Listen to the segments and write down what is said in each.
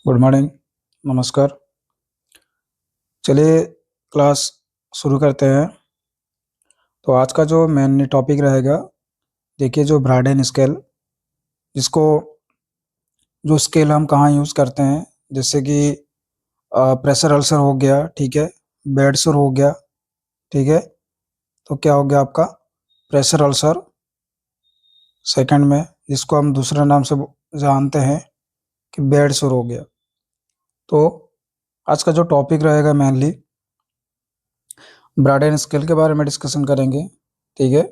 Good morning. नमस्कार। चलिए class शुरू करते हैं। तो आज का जो मेन टॉपिक रहेगा, देखिए जो ब्राडन स्केल, जिसको जो स्केल हम कहाँ यूज़ करते हैं, जैसे कि प्रेशर अल्सर हो गया, ठीक है, बेड सोर हो गया, ठीक है। तो क्या हो गया आपका प्रेशर अल्सर सेकंड में, जिसको हम दूसरे नाम से जानते हैं कि बेड सोर हो गया। तो आज का जो टॉपिक रहेगा मेनली ब्राडन स्केल के बारे में डिस्कशन करेंगे, ठीक है।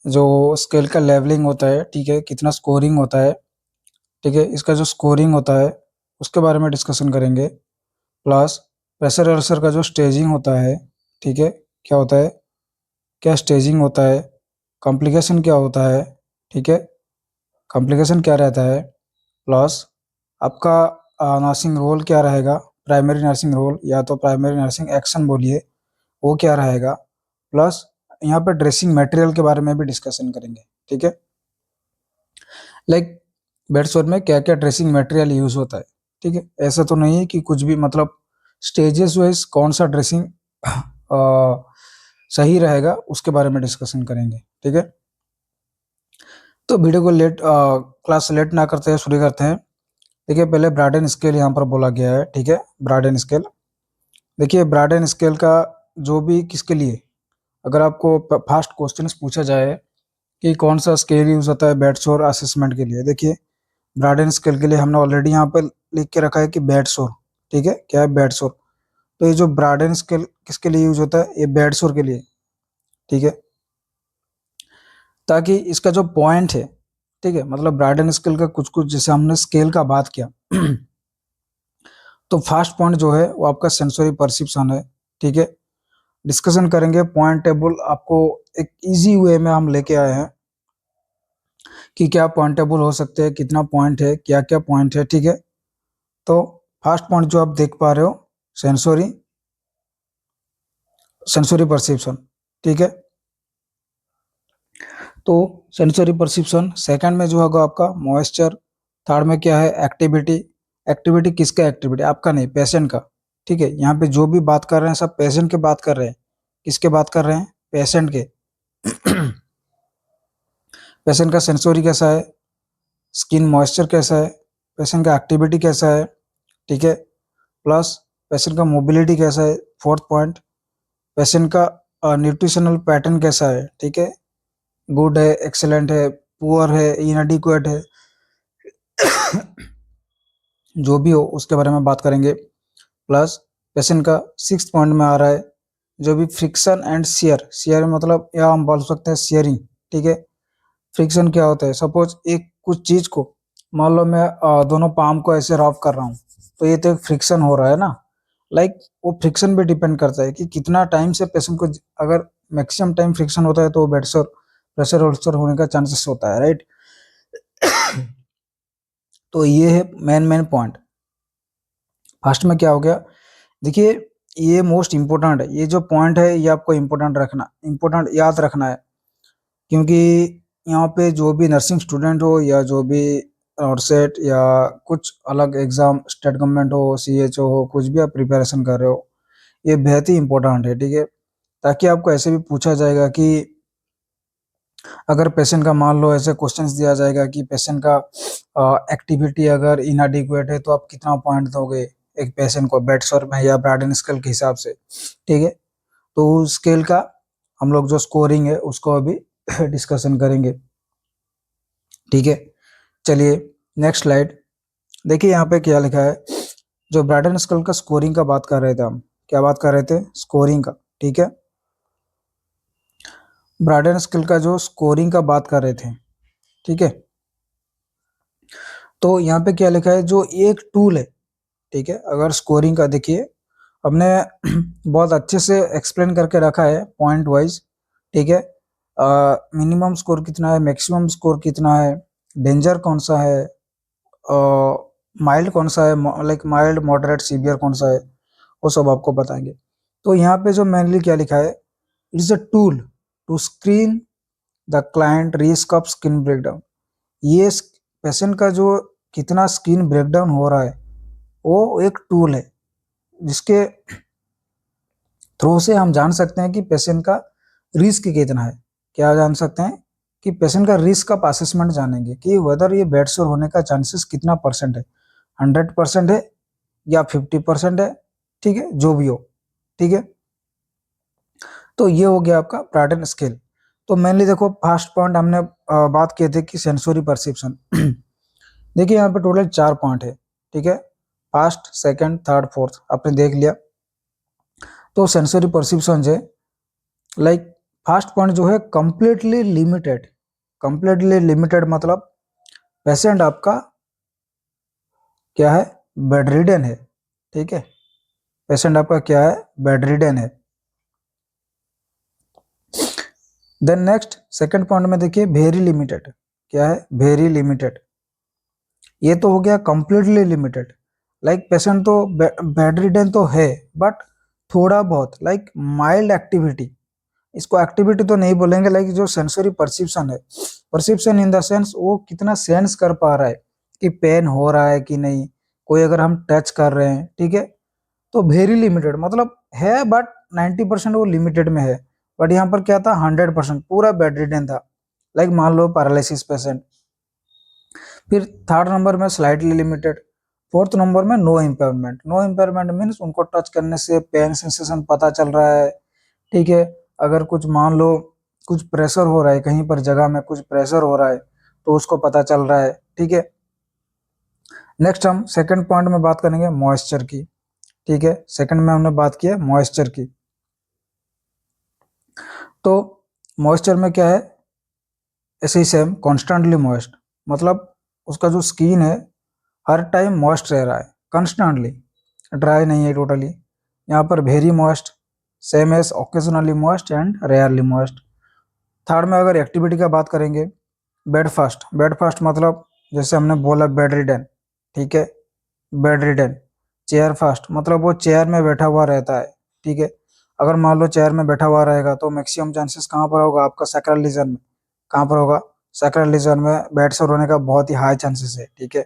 जो स्केल का लेवलिंग होता है, ठीक है, कितना स्कोरिंग होता है, ठीक है, इसका जो स्कोरिंग होता है उसके बारे में डिस्कशन करेंगे। प्लस प्रेशर अल्सर का जो स्टेजिंग होता है, ठीक है, क्या होता है, क्या स्टेजिंग होता है, कॉम्प्लिकेशन क्या होता है, ठीक है, कॉम्प्लिकेशन क्या रहता है, प्लस आपका नर्सिंग रोल क्या रहेगा, प्राइमरी नर्सिंग रोल या तो प्राइमरी नर्सिंग एक्शन बोलिए, वो क्या रहेगा। प्लस यहाँ पे ड्रेसिंग मटेरियल के बारे में भी डिस्कशन करेंगे, ठीक है, लाइक बेडसोर में क्या क्या ड्रेसिंग मटेरियल यूज होता है, ठीक है। ऐसा तो नहीं है कि कुछ भी, मतलब स्टेजेस वाइज कौन सा ड्रेसिंग सही रहेगा उसके बारे में डिस्कशन करेंगे, ठीक है। तो वीडियो को क्लास लेट ना करते हैं, शुरू करते हैं। देखिए पहले ब्राडन स्केल यहाँ पर बोला गया है, ठीक है, ब्राडन स्केल। देखिए ब्राडन स्केल का जो भी किसके लिए, अगर आपको फास्ट क्वेश्चन पूछा जाए कि कौन सा स्केल यूज होता है बेडसोर असेसमेंट के लिए, देखिए ब्राडन स्केल के लिए हमने ऑलरेडी यहाँ पर लिख के रखा है कि बेडसोर, ठीक है, क्या है बेडसोर। तो ये जो ब्राडन स्केल किसके लिए यूज होता है, ये बेडसोर के लिए, ठीक है। ताकि इसका जो पॉइंट है, ठीक है, मतलब ब्राडन स्केल का कुछ कुछ, जैसे हमने स्केल का बात किया तो फर्स्ट पॉइंट जो है वो आपका सेंसरी परसेप्शन है, ठीक है। डिस्कशन करेंगे पॉइंट टेबल, आपको एक इजी वे में हम लेके आए हैं कि क्या पॉइंट टेबल हो सकते हैं, कितना पॉइंट है, क्या क्या पॉइंट है, ठीक है। तो फर्स्ट पॉइंट जो आप देख पा रहे हो, सेंसरी सेंसरी परसेप्शन, ठीक है। तो सेंसरी परसेप्शन सेकंड में जो होगा आपका मॉइस्चर, थर्ड में क्या है एक्टिविटी। एक्टिविटी किसका, एक्टिविटी आपका नहीं, पेशेंट का, ठीक है। यहाँ पे जो भी बात कर रहे हैं सब पेशेंट के बात कर रहे हैं, किसके बात कर रहे हैं, पेशेंट के पेशेंट का सेंसरी कैसा है, स्किन मॉइस्चर कैसा है, पेशेंट का एक्टिविटी कैसा है, ठीक है। प्लस पेशेंट का मोबिलिटी कैसा है, फोर्थ पॉइंट पेशेंट का न्यूट्रिशनल पैटर्न कैसा है, ठीक है, गुड है, एक्सेलेंट है, पुअर है, इनएडिक्वेट है, जो भी हो उसके बारे में बात करेंगे। प्लस पेशेंट का सिक्स पॉइंट में आ रहा है जो भी फ्रिक्शन एंड शेयर, शेयर मतलब या हम बोल सकते हैं शेयरिंग, ठीक है। फ्रिक्शन क्या होता है, सपोज एक कुछ चीज को, मान लो मैं दोनों पाम को ऐसे रब कर रहा हूँ, तो ये तो एक फ्रिक्शन हो रहा है ना। लाइक वो फ्रिक्शन भी डिपेंड करता है कि कितना टाइम से पेशेंट को, अगर मैक्सिमम टाइम फ्रिक्शन होता है तो बेडसोर प्रेशर अल्सर होने का चांसेस होता है, राइट। तो ये है मेन मेन पॉइंट। फर्स्ट में क्या हो गया, देखिए ये मोस्ट इम्पोर्टेंट है, ये जो पॉइंट है ये आपको इम्पोर्टेंट याद रखना है, क्योंकि यहाँ पे जो भी नर्सिंग स्टूडेंट हो या जो भी और सेट या कुछ अलग एग्जाम, स्टेट गवर्नमेंट हो, CHO हो, कुछ भी आप प्रिपरेशन कर रहे हो, ये बेहद ही इम्पोर्टेंट है, ठीक है। ताकि आपको ऐसे भी पूछा जाएगा कि अगर पेशेंट का, मान लो ऐसे क्वेश्चंस दिया जाएगा कि पेशेंट का एक्टिविटी अगर इनएडिक्वेट है तो आप कितना पॉइंट दोगे एक पेशेंट को बेडसोर में या ब्राडन स्केल के हिसाब से, ठीक है। तो उस स्केल का हम लोग जो स्कोरिंग है उसको अभी डिस्कशन करेंगे, ठीक है। चलिए नेक्स्ट स्लाइड। देखिए यहाँ पे क्या लिखा है, जो ब्राडन स्केल का स्कोरिंग का बात कर रहे थे हम, क्या बात कर रहे थे, स्कोरिंग का, ठीक है। ब्राडन स्केल का जो स्कोरिंग का बात कर रहे थे, ठीक है। तो यहाँ पे क्या लिखा है, जो एक टूल है, ठीक है, अगर स्कोरिंग का देखिए हमने बहुत अच्छे से एक्सप्लेन करके रखा है पॉइंट वाइज, ठीक है। मिनिमम स्कोर कितना है, मैक्सिमम स्कोर कितना है, डेंजर कौन सा है, माइल्ड कौन सा है, लाइक माइल्ड मॉडरेट सीवियर कौन सा है, वो सब आपको बताएंगे। तो यहाँ पे जो मेनली क्या लिखा है, it is a tool to screen the client risk of skin breakdown. ये पेशेंट का जो कितना स्किन ब्रेकडाउन हो रहा है, वो एक टूल है जिसके थ्रू से हम जान सकते हैं कि पेशेंट का रिस्क कितना है। क्या जान सकते हैं कि पेशेंट का रिस्क का असेसमेंट जानेंगे कि वेदर ये बेड सोर होने का चांसेस कितना परसेंट है, 100% है या 50% है, ठीक है, जो भी हो, ठीक है। तो ये हो गया आपका प्रायटन स्केल। तो मेनली देखो फर्स्ट पॉइंट हमने बात किए थे कि सेंसोरी परसेप्शन। देखिए यहाँ पे टोटल 4 पॉइंट है, ठीक है, फर्स्ट, सेकंड, थर्ड, फोर्थ आपने देख लिया। तो सेंसोरी परसेप्शन है लाइक फर्स्ट पॉइंट जो है कंप्लीटली लिमिटेड। कंप्लीटली लिमिटेड मतलब पेशेंट आपका क्या है, बेड रिडन है, ठीक है, पेशेंट आपका क्या है, बेड रिडन है। देन नेक्स्ट सेकंड पॉइंट में देखिए वेरी लिमिटेड, क्या है, वेरी लिमिटेड। ये तो हो गया कंप्लीटली लिमिटेड, लाइक पेशेंट तो बेड रिडन तो है बट थोड़ा बहुत लाइक माइल्ड एक्टिविटी, इसको एक्टिविटी तो नहीं बोलेंगे, लाइक जो सेंसरी परसेप्शन है, परसेप्शन इन द सेंस वो कितना सेंस कर पा रहा है कि पेन हो रहा है कि नहीं, कोई अगर हम टच कर रहे हैं, ठीक है, तो वेरी लिमिटेड मतलब है बट 90% वो लिमिटेड में है। बट यहाँ पर क्या था, 100% पूरा बेड रिडन था, लाइक मान लो पैरालिसिस पेशेंट। फिर थर्ड नंबर में स्लाइटली लिमिटेड, फोर्थ नंबर में no impairment. No impairment means उनको टच करने से पेन सेंसेशन पता चल रहा है, ठीक है, अगर कुछ मान लो कुछ प्रेशर हो रहा है, कहीं पर जगह में कुछ प्रेशर हो रहा है तो उसको पता चल रहा है, ठीक है। नेक्स्ट हम सेकंड पॉइंट में बात करेंगे मॉइस्चर की, ठीक है, सेकंड में हमने बात की है मॉइस्चर की। तो मॉइस्चर में क्या है, ऐसे ही सेम कॉन्स्टेंटली मॉइस्ट, मतलब उसका जो स्किन है हर टाइम मॉइस्ट रह रहा है कंस्टेंटली, ड्राई नहीं है टोटली। यहाँ पर very moist, same as occasionally moist and rarely moist. Third में अगर एक्टिविटी का बात करेंगे, बेड फास्ट। बेड फास्ट मतलब जैसे हमने बोला बेड रिडन, ठीक है, बेड रिडन। चेयर फास्ट मतलब वो चेयर में बैठा हुआ रहता है, ठीक है, अगर मान लो चेयर में बैठा हुआ रहेगा तो मैक्सिमम चांसेस कहाँ पर होगा, आपका सैक्रल रीजन में। कहाँ पर होगा, सैक्रल रीजन में बेड सोर होने का बहुत ही हाई चांसेस है, ठीक है।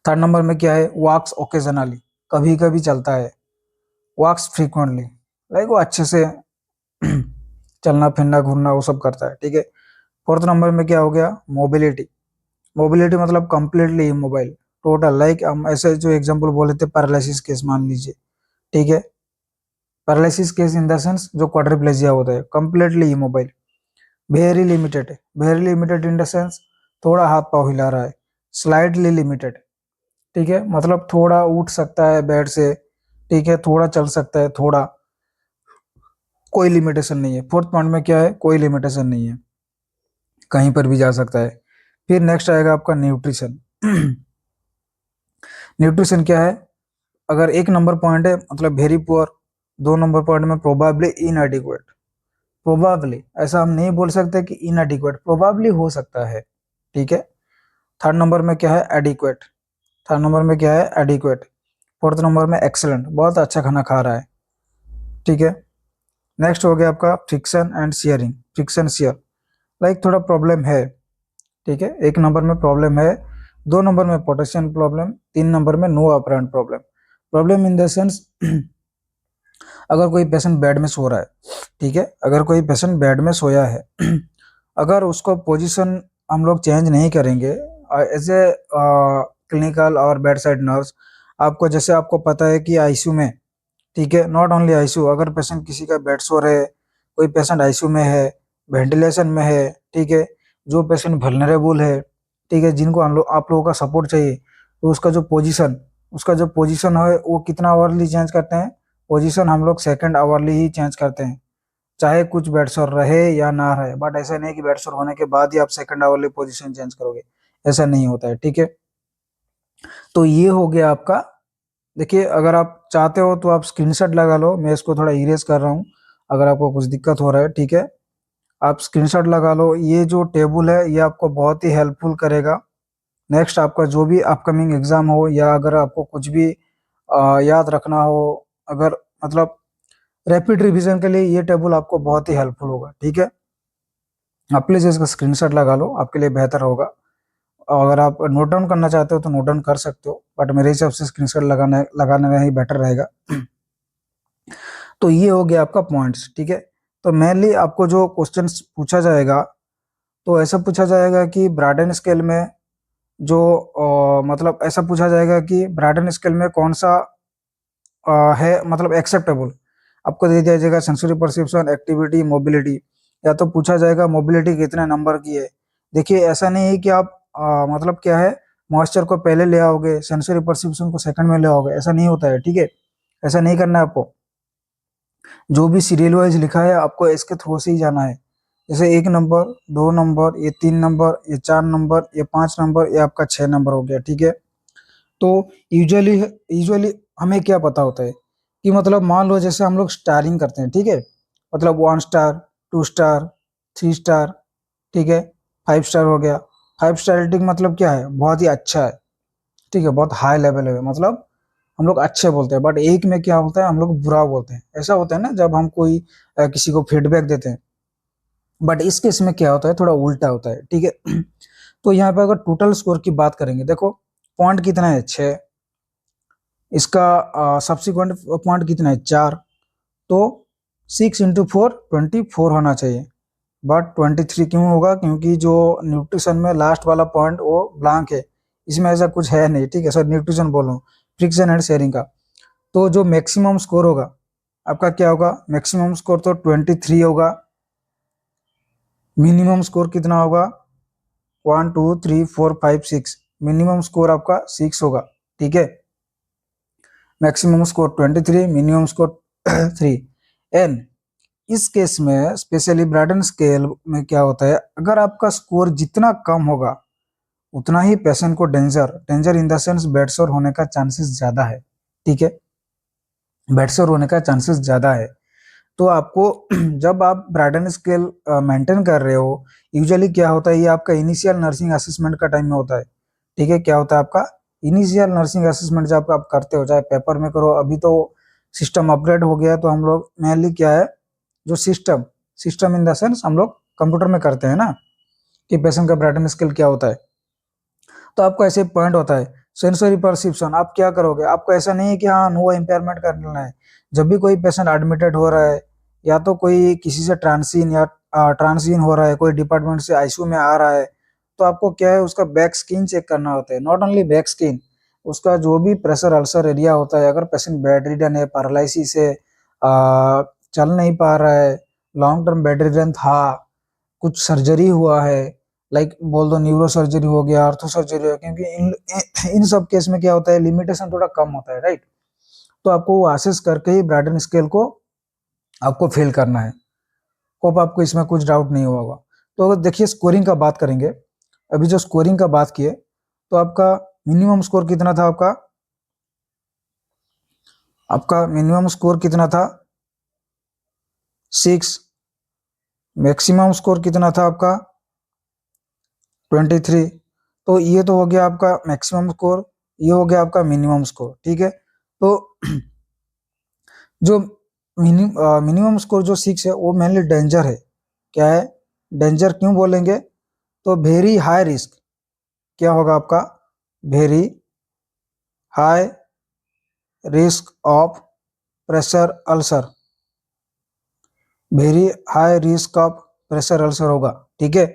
थर्ड नंबर में क्या है, वॉक्स ओकेजनली, कभी कभी चलता है। वॉक्स फ्रीक्वेंटली, लाइक वो अच्छे से चलना फिरना घूमना वो सब करता है, ठीक है। फोर्थ नंबर में क्या हो गया, मोबिलिटी। मोबिलिटी मतलब कंप्लीटली इमोबाइल, टोटल, लाइक हम ऐसे जो एग्जांपल बोले थे पैरालिसिस केस मान लीजिए, ठीक है, paralysis case in the sense जो क्वाड्रिप्लेजिया होता है, completely immobile. Very limited, very limited in the sense थोड़ा हाथ पाँव हिला रहा है। स्लाइटली लिमिटेड, ठीक है, मतलब थोड़ा उठ सकता है बेड से, ठीक है, थोड़ा चल सकता है थोड़ा, कोई लिमिटेशन नहीं है। फोर्थ पॉइंट में क्या है, कोई लिमिटेशन नहीं है, कहीं पर भी जा सकता है। फिर नेक्स्ट आएगा आपका न्यूट्रिशन। न्यूट्रिशन क्या है, अगर एक नंबर पॉइंट है मतलब वेरी पुअर, दो नंबर पॉइंट में प्रोबेबली इनएडिक्वेट। प्रोबेबली ऐसा हम नहीं बोल सकते कि इनएडिक्वेट, प्रोबेबली हो सकता है, ठीक है। थर्ड नंबर में क्या है, एडिक्वेट। थर्ड नंबर में क्या है, एडिक्वेट। फोर्थ नंबर में एक्सेलेंट, बहुत अच्छा खाना खा रहा है, ठीक है। नेक्स्ट हो गया आपका friction and shearing, friction shear, like थोड़ा प्रॉब्लम है, ठीक है, एक नंबर में प्रॉब्लम है, दो नंबर में पोटेशियम प्रॉब्लम, तीन नंबर में no apparent problem. Problem in the sense अगर कोई पेशेंट बेड में सो रहा है, ठीक है, अगर कोई पेशेंट बेड में सोया है अगर उसको पोजीशन हम लोग चेंज नहीं करेंगे एज ए क्लिनिकल और बेड साइड नर्स, आपको जैसे आपको पता है कि आईसीयू में, ठीक है, नॉट ओनली आईसीयू, अगर पेशेंट किसी का बेड सो रहे, कोई पेशेंट आईसीयू में है, वेंटिलेशन में है, ठीक है, जो पेशेंट वल्नरेबल है, ठीक है, जिनको आप लोगों का सपोर्ट चाहिए, तो उसका जो पोजीशन है वो कितना आवरली चेंज करते हैं, पोजीशन हम लोग सेकंड आवरली ही चेंज करते हैं, चाहे कुछ बेड सोर रहे या ना रहे। बट ऐसा नहीं कि बेड सोर होने के बाद ही आप सेकंड आवरली पोजीशन चेंज करोगे, ऐसा नहीं होता है, ठीक है। तो ये हो गया आपका। देखिए अगर आप चाहते हो तो आप स्क्रीनशॉट लगा लो, मैं इसको थोड़ा इरेज कर रहा हूँ अगर आपको कुछ दिक्कत हो रहा है, ठीक है, आप स्क्रीनशॉट लगा लो। ये जो टेबल है ये आपको बहुत ही हेल्पफुल करेगा। नेक्स्ट आपका जो भी अपकमिंग एग्जाम हो या अगर आपको कुछ भी याद रखना हो, अगर मतलब रैपिड रिवीजन के लिए ये टेबल आपको बहुत ही हेल्पफुल होगा, ठीक है। आप प्लीज इसका स्क्रीनशॉट लगा लो, आपके लिए बेहतर होगा। अगर आप नोट डाउन करना चाहते हो तो नोट डाउन कर सकते हो, बट मेरे हिसाब से स्क्रीनशॉट लगाने में ही बेटर रहेगा। तो ये हो गया आपका पॉइंट्स, ठीक है। तो मेनली आपको जो क्वेश्चंस पूछा जाएगा, तो ऐसा पूछा जाएगा कि ब्राडन स्केल में जो मतलब ऐसा पूछा जाएगा कि ब्राडन स्केल में कौन सा है मतलब एक्सेप्टेबल। आपको दे दिया जाएगा सेंसरी परसेप्शन, एक्टिविटी, मोबिलिटी, या तो पूछा जाएगा मोबिलिटी कितने नंबर की है। देखिए ऐसा नहीं है कि आप मतलब क्या है, मॉइस्चर को पहले ले आओगे, सेंसरी परसेप्शन को सेकंड में ले आओगे, ऐसा नहीं होता है, ठीक है। ऐसा नहीं करना है आपको। जो भी सीरियल वाइज लिखा है आपको इसके थ्रू से ही जाना है। जैसे 1 नंबर, 2 नंबर, ये 3 नंबर, ये 4 नंबर, ये 5 नंबर, ये आपका 6 नंबर हो गया, ठीक है। तो यूजुअली यूजुअली हमें क्या पता होता है कि मतलब मान लो जैसे हम लोग स्टारिंग करते हैं, ठीक है। मतलब 1 स्टार, 2 स्टार, 3 स्टार, ठीक है, 5 स्टार हो गया। 5 स्टार रेटिंग मतलब क्या है, बहुत ही अच्छा है, ठीक है, बहुत हाई लेवल है, मतलब हम लोग अच्छे बोलते हैं। बट एक में क्या होता है, हम लोग बुरा बोलते हैं। ऐसा होता है ना जब हम कोई किसी को फीडबैक देते हैं। बट इस केस में क्या होता है, थोड़ा उल्टा होता है, ठीक है। तो यहाँ पे अगर टोटल स्कोर की बात करेंगे, देखो पॉइंट कितना है, 6। इसका सब्सिक्वेंट पॉइंट कितना है, 4। तो 6 × 4 24 होना चाहिए। बट 23 क्यों होगा, क्योंकि जो न्यूट्रिशन में लास्ट वाला पॉइंट वो ब्लैंक है, इसमें ऐसा कुछ है नहीं, ठीक है। सर न्यूट्रिशन बोल रहा हूँ, फ्रिक्शन एंड शेयरिंग का। तो जो मैक्सिमम स्कोर होगा आपका क्या होगा, मैक्सिमम स्कोर तो 23 होगा। मिनिमम स्कोर कितना होगा, 1 2 3 4 5 6, मिनिमम स्कोर आपका 6 होगा, ठीक है। Maximum score 23, minimum score 3। And इस केस में स्पेशली ब्राडन स्केल में क्या होता है, अगर आपका स्कोर जितना कम होगा उतना ही पेशेंट को danger danger in the sense bed सोर होने का चांसेस ज्यादा है, ठीक है। बेड सोर होने का चांसेस ज्यादा है। तो आपको जब आप ब्राडन स्केल मेंटेन कर रहे हो, यूजुअली क्या होता है, ये आपका इनिशियल नर्सिंग असेसमेंट का टाइम में होता है, ठीक है। क्या होता है आपका इनिशियल नर्सिंग असेसमेंट जब आप करते हो, चाहे पेपर में करो, अभी तो सिस्टम अपग्रेड हो गया, तो हम लोग मेनली क्या है, जो system system in the sense हम लोग कंप्यूटर में करते हैं ना, कि पेशेंट का ब्राडन स्केल क्या होता है। तो आपको ऐसे पॉइंट होता है सेंसरी परसेप्शन। आप क्या करोगे, आपको ऐसा नहीं है कि हाँ नो इम्पेयरमेंट करना है। जब भी कोई पेशेंट एडमिटेड हो रहा है, या तो कोई किसी से ट्रांसीन या ट्रांसीन हो रहा है, कोई डिपार्टमेंट से आईसीयू में आ रहा है, तो आपको क्या है, उसका बैक स्किन चेक करना होता है। नॉट ओनली बैक स्किन, उसका जो भी प्रेशर अल्सर एरिया होता है, अगर पेशेंट बेड रिडन है, पैरालिसिस है, चल नहीं पा रहा है, लॉन्ग टर्म बेड रिडन था, कुछ सर्जरी हुआ है, लाइक बोल दो न्यूरो सर्जरी हो गया, आर्थो सर्जरी हो गया, क्योंकि इन सब केस में क्या होता है, लिमिटेशन थोड़ा कम होता है, राइट। तो आपको वो असेस करके ही ब्राडन स्केल को आपको फेल करना है। होप आपको इसमें कुछ डाउट नहीं होगा। तो अगर देखिए स्कोरिंग का बात करेंगे, अभी जो स्कोरिंग का बात किए, तो आपका मिनिमम स्कोर कितना था, आपका मिनिमम स्कोर कितना था, 6। मैक्सिमम स्कोर कितना था आपका, 23। तो ये तो हो गया आपका मैक्सिमम स्कोर, ये हो गया आपका मिनिमम स्कोर, ठीक है। तो जो मिनिमम स्कोर जो 6 है वो मेनली डेंजर है। क्या है, डेंजर क्यों बोलेंगे, तो वेरी हाई रिस्क। क्या होगा आपका, very high risk of pressure ulcer, very high risk of pressure ulcer होगा, ठीक है।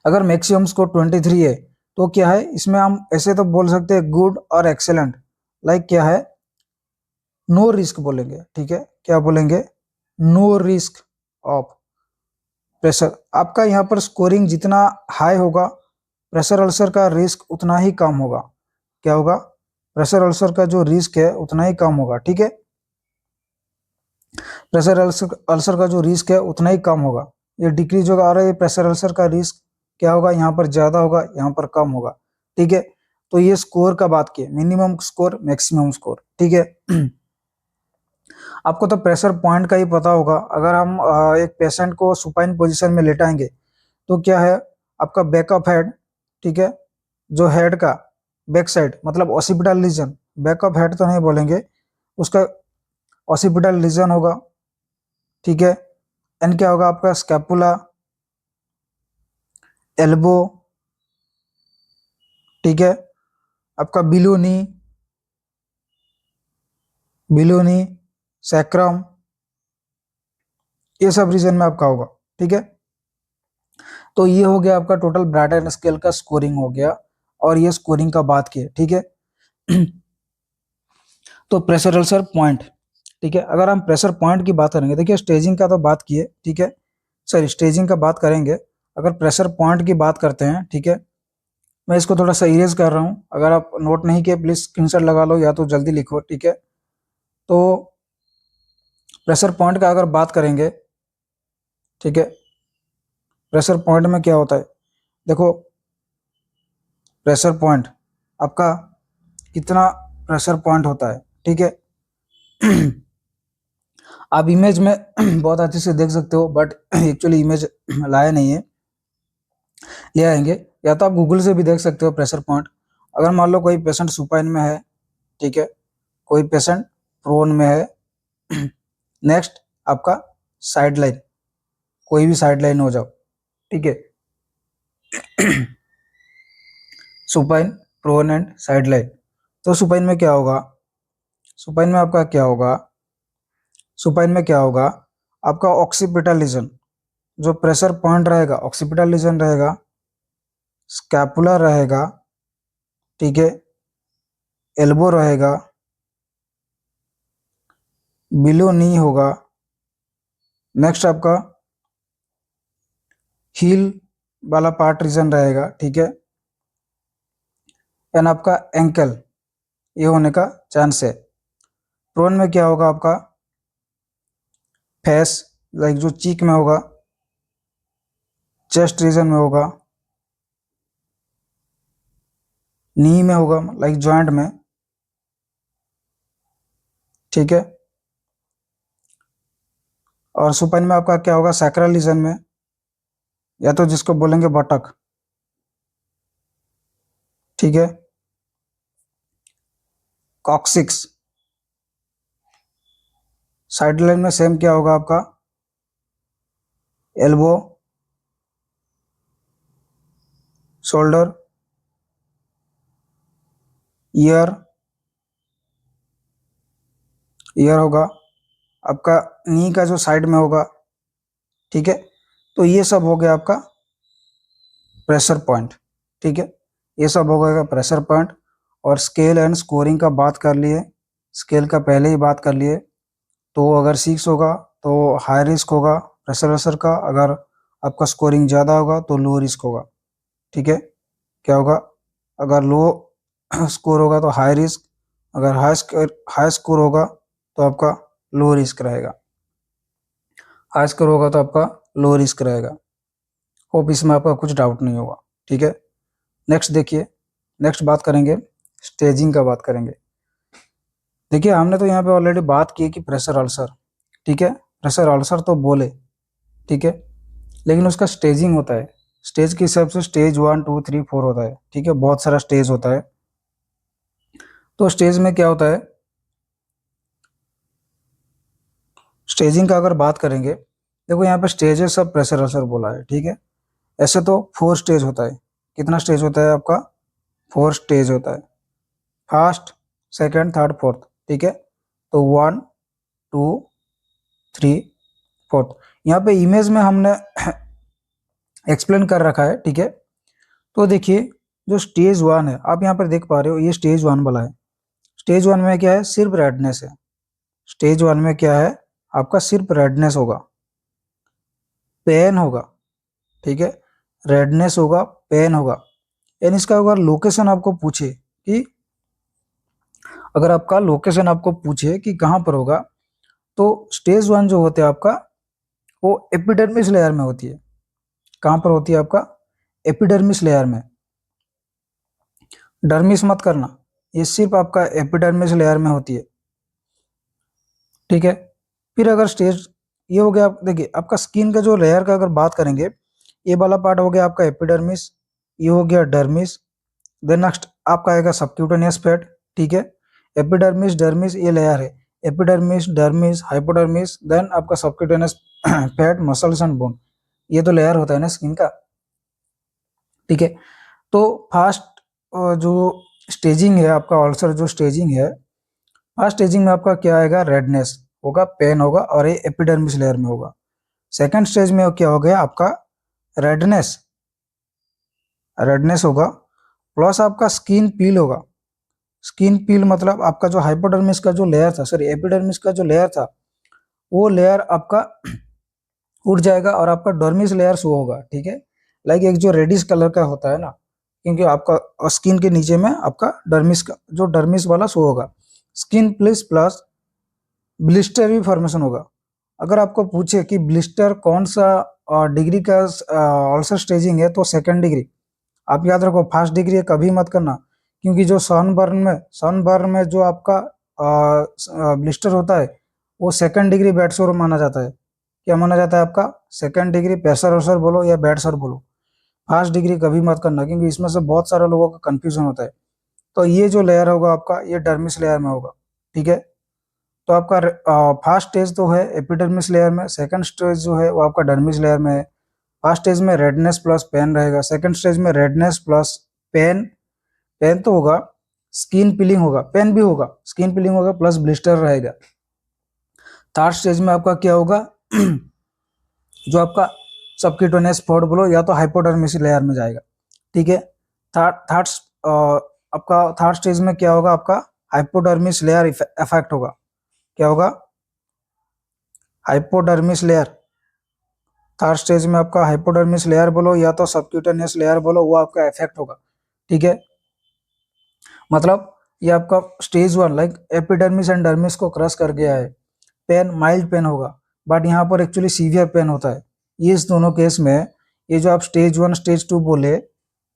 अगर मैक्सिमम स्कोर 23 है, तो क्या है, इसमें हम ऐसे तो बोल सकते हैं गुड और एक्सेलेंट। लाइक क्या है, नो रिस्क बोलेंगे, ठीक है। क्या बोलेंगे, नो रिस्क ऑफ प्रेशर। आपका यहाँ पर स्कोरिंग जितना हाई होगा, प्रेशर अल्सर का रिस्क उतना ही कम होगा। क्या होगा, प्रेशर अल्सर का जो रिस्क है उतना ही कम होगा, ठीक है। प्रेशर अल्सर का जो रिस्क है उतना ही कम होगा, ये डिक्रीज होगा। और ये प्रेशर अल्सर का रिस्क क्या होगा, यहाँ पर ज्यादा होगा, यहाँ पर कम होगा, ठीक है। तो ये स्कोर का बात की, मिनिमम स्कोर, मैक्सिमम स्कोर, ठीक है। आपको तो प्रेशर पॉइंट का ही पता होगा। अगर हम एक पेशेंट को सुपाइन पोजीशन में लेटाएंगे, तो क्या है, आपका बैकअप हेड, ठीक है, जो हेड का बैक साइड मतलब ऑसिपिटल रीजन, बैकअप हेड तो नहीं बोलेंगे, उसका ऑसिपिटल रीजन होगा, ठीक है। एंड क्या होगा आपका, स्कैपुला, एल्बो, ठीक है। आपका बिलोनी, बिलोनी, सैक्रम, ये सब रीजन में आपका होगा। ठीक है, तो ये हो गया आपका टोटल ब्राइटन स्केल का स्कोरिंग हो गया, और ये स्कोरिंग का बात किए। ठीक है, तो प्रेशर अल्सर पॉइंट। ठीक है, अगर हम प्रेशर पॉइंट की बात करेंगे, देखिए स्टेजिंग का तो बात किए। ठीक है, सॉरी स्टेजिंग का बात करेंगे, अगर प्रेशर पॉइंट की बात करते हैं। ठीक है, मैं इसको थोड़ा सा इरेज कर रहा हूँ, अगर आप नोट नहीं किए प्लीज स्क्रीनशॉट लगा लो या तो जल्दी लिखो। ठीक है, तो प्रेशर पॉइंट का अगर बात करेंगे, ठीक है, प्रेशर पॉइंट में क्या होता है, देखो प्रेशर पॉइंट आपका कितना प्रेशर पॉइंट होता है। ठीक है, आप इमेज में बहुत अच्छे से देख सकते हो, बट एक्चुअली इमेज लाया नहीं है, ले आएंगे, या तो आप गूगल से भी देख सकते हो प्रेशर पॉइंट। अगर मान लो कोई पेशेंट सुपाइन में है, ठीक है, कोई पेशेंट प्रोन में है, नेक्स्ट आपका साइड लाइन, कोई भी साइड लाइन हो जाओ। ठीक है, supine, prone and side line. तो सुपाइन में क्या होगा, सुपाइन में आपका क्या होगा, सुपाइन में क्या होगा, आपका ऑक्सीपिटल लीजन, जो प्रेशर पॉइंट रहेगा ऑक्सीपिटल लीजन रहेगा, स्कैपुला रहेगा, ठीक है, एल्बो रहेगा, बिलो नी होगा, नेक्स्ट आपका हील वाला पार्ट रीजन रहेगा। ठीक है, एंड आपका एंकल, ये होने का चांस है। प्रोन में क्या होगा, आपका फेस, लाइक जो चीक में होगा, चेस्ट रीजन में होगा, नी में होगा, लाइक जॉइंट में। ठीक है, और सुपाइन में आपका क्या होगा, सैक्रल रीजन में, या तो जिसको बोलेंगे बटक। ठीक है, कॉक्सिक्स, साइड लाइन में सेम क्या होगा आपका, एल्बो, शोल्डर, ईयर, ईयर होगा, आपका नी का जो साइड में होगा। ठीक है, तो ये सब हो गया आपका प्रेशर पॉइंट। ठीक है, ये सब हो गया प्रेशर पॉइंट। और स्केल एंड स्कोरिंग का बात कर लिए, स्केल का पहले ही बात कर लिए। तो अगर 6 होगा तो हाई रिस्क होगा प्रेशर अल्सर का, अगर आपका स्कोरिंग ज़्यादा होगा तो लो रिस्क होगा। ठीक है, क्या होगा, अगर लो स्कोर होगा तो हाई रिस्क, अगर हाई स्कोर होगा तो आपका लो रिस्क रहेगा, हाई स्कोर होगा तो आपका लो रिस्क रहेगा। होप इसमें आपका कुछ डाउट नहीं होगा। ठीक है, नेक्स्ट देखिए, नेक्स्ट बात करेंगे, स्टेजिंग का बात करेंगे। देखिए हमने तो यहाँ पे ऑलरेडी बात की कि प्रेशर अल्सर, ठीक है, प्रेशर अल्सर तो बोले, ठीक है, लेकिन उसका स्टेजिंग होता है। स्टेज के हिसाब से स्टेज 1 2 3 4 होता है। ठीक है, बहुत सारा स्टेज होता है। तो स्टेज में क्या होता है, स्टेजिंग का अगर बात करेंगे, देखो यहाँ पे स्टेजेस ऑफ प्रेशर अल्सर बोला है। ठीक है, ऐसे तो 4 स्टेज होता है। कितना स्टेज होता है आपका, 4 स्टेज होता है, फर्स्ट, सेकंड, थर्ड, फोर्थ। ठीक है, तो 1 2 3 4। यहाँ पे इमेज में हमने एक्सप्लेन कर रखा है। ठीक है, तो देखिए जो स्टेज 1 है, आप यहाँ पर देख पा रहे हो, ये स्टेज 1 वाला है। स्टेज 1 में क्या है, सिर्फ रेडनेस है। स्टेज 1 में क्या है, आपका सिर्फ रेडनेस होगा, पेन होगा। ठीक है, रेडनेस होगा, पेन होगा। एंड इसका अगर लोकेशन आपको पूछे कि, अगर आपका लोकेशन आपको पूछे कि कहाँ पर होगा, तो स्टेज 1 जो होते हैं आपका, वो एपिडर्मिस लेयर में होती है। कहाँ पर होती है आपका, एपिडर्मिस लेयर में। डर्मिस मत करना, ये सिर्फ आपका एपिडर्मिस लेयर में होती है। ठीक है, फिर अगर स्टेज, ये हो गया, देखिए आपका स्किन का जो लेयर का अगर बात करेंगे, ये वाला पार्ट हो गया आपका एपिडर्मिस, ये हो गया डर्मिस। देन नेक्स्ट आपका आएगा सबक्यूटेनियस फैट। ठीक है, एपिडर्मिस, डर्मिस ये लेयर है, एपिडर्मिस, डर्मिस, हाइपोडर्मिस, देन आपका subcutaneous fat, muscles and bone, ये तो लेयर होता है ना स्किन का। ठीक है, तो फर्स्ट जो स्टेजिंग है आपका, अल्सर जो स्टेजिंग है, फर्स्ट स्टेजिंग में आपका क्या आएगा, रेडनेस होगा, पेन होगा और ये एपिडर्मिस लेयर में होगा। सेकंड स्टेज में क्या हो गया आपका, रेडनेस, रेडनेस होगा प्लस आपका स्किन पील होगा। स्किन पील मतलब आपका जो हाइपोडर्मिस का जो लेयर था, सॉरी एपिडर्मिस का जो लेयर था, वो लेयर आपका उड़ जाएगा और आपका डर्मिस लेयर शो होगा। ठीक है, लाइक एक जो रेडिश कलर का होता है ना, क्योंकि आपका स्किन के नीचे में आपका डर्मिस का जो डर्मिस वाला शो होगा। स्किन प्लस प्लस ब्लिस्टर भी फॉर्मेशन होगा। अगर आपको पूछे कि ब्लिस्टर कौन सा डिग्री का अल्सर स्टेजिंग है, तो सेकंड डिग्री। आप याद रखो, फर्स्ट डिग्री कभी मत करना, क्योंकि जो सनबर्न में जो आपका ब्लिस्टर होता है, वो सेकंड डिग्री बेड सोर माना जाता है। क्या माना जाता है आपका, सेकंड डिग्री प्रेशर अल्सर बोलो या बेड सोर बोलो। फर्स्ट डिग्री कभी मत करना, क्योंकि इसमें से बहुत सारे लोगों का कंफ्यूजन होता है। तो ये जो लेयर होगा आपका, ये डर्मिस लेयर में होगा। ठीक है, तो आपका फर्स्ट स्टेज तो है एपिडर्मिस लेयर में, सेकंड स्टेज जो है वो आपका डर्मिस लेयर में है। फर्स्ट स्टेज में रेडनेस प्लस पेन रहेगा, सेकंड स्टेज में रेडनेस प्लस पेन, पेन तो होगा, स्किन पीलिंग होगा, पेन भी होगा, स्किन पीलिंग होगा प्लस ब्लिस्टर रहेगा। थर्ड स्टेज में आपका क्या होगा जो आपका सबक्यूटेनियस स्पॉट बोलो या तो हाइपोडर्मिस लेयर में जाएगा। ठीक है, थर्ड थर्ड आपका थर्ड स्टेज में क्या होगा, आपका हाइपोडर्मिस लेयर इफेक्ट होगा। क्या होगा, हाइपोडर्मिस लेयर। थर्ड स्टेज में आपका हाइपोडर्मिस लेयर बोलो या तो सबक्यूटेनियस लेयर बोलो, वो आपका इफेक्ट होगा। ठीक है, मतलब ये आपका stage one like epidermis and dermis को क्रॉस कर गया है। पेन माइल्ड पेन होगा, बट यहाँ पर एक्चुअली सीवियर पेन होता है। ये इस दोनों केस में, ये जो आप स्टेज वन स्टेज टू बोले,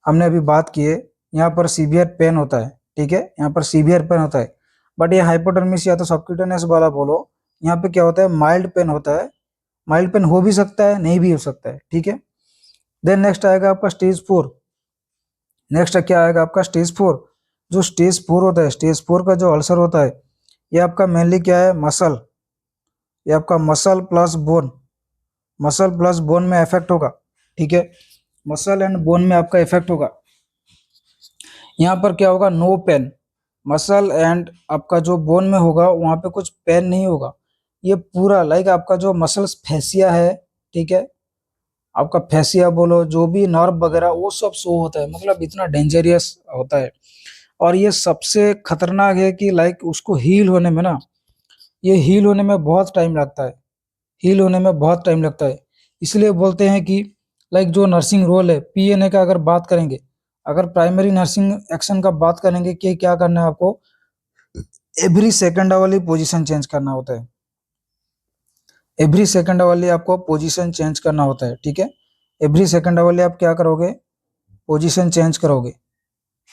हमने अभी बात किए, यहाँ पर सीवियर पेन होता है। ठीक है, यहाँ पर सीवियर पेन होता है, बट ये हाइपोडर्मिस या तो सबक्यूटेनियस वाला बोलो, यहाँ पे क्या होता है, माइल्ड पेन होता है। माइल्ड पेन हो भी सकता है, नहीं भी हो सकता है। ठीक है, देन नेक्स्ट आएगा आपका स्टेज फोर। नेक्स्ट क्या आएगा आपका स्टेज फोर। जो स्टेज फोर होता है, स्टेज फोर का जो अल्सर होता है, ये आपका मेनली क्या है, मसल, ये आपका muscle plus bone, muscle plus bone में इफेक्ट होगा। ठीक है, मसल एंड बोन में आपका इफेक्ट होगा। यहाँ पर क्या होगा, नो पेन, मसल एंड आपका जो बोन में होगा वहाँ पे कुछ पेन नहीं होगा। ये पूरा लाइक आपका जो मसल्स फैसिया है, ठीक है, आपका फैसिया बोलो, जो भी नर्व वगैरह वो सब शो होता है, मतलब इतना डेंजरियस होता है। और ये सबसे खतरनाक है कि लाइक उसको हील होने में ना, ये हील होने में बहुत टाइम लगता है, हील होने में बहुत टाइम लगता है। इसलिए बोलते हैं कि लाइक जो नर्सिंग रोल है, पीएनए का अगर बात करेंगे, अगर प्राइमरी नर्सिंग एक्शन का बात करेंगे कि क्या करना है आपको, एवरी सेकंड वाली पोजीशन चेंज करना होता है, एवरी सेकंड वाली आपको पोजीशन चेंज करना होता है। ठीक है, एवरी सेकंड वाली आप क्या करोगे, पोजीशन चेंज करोगे।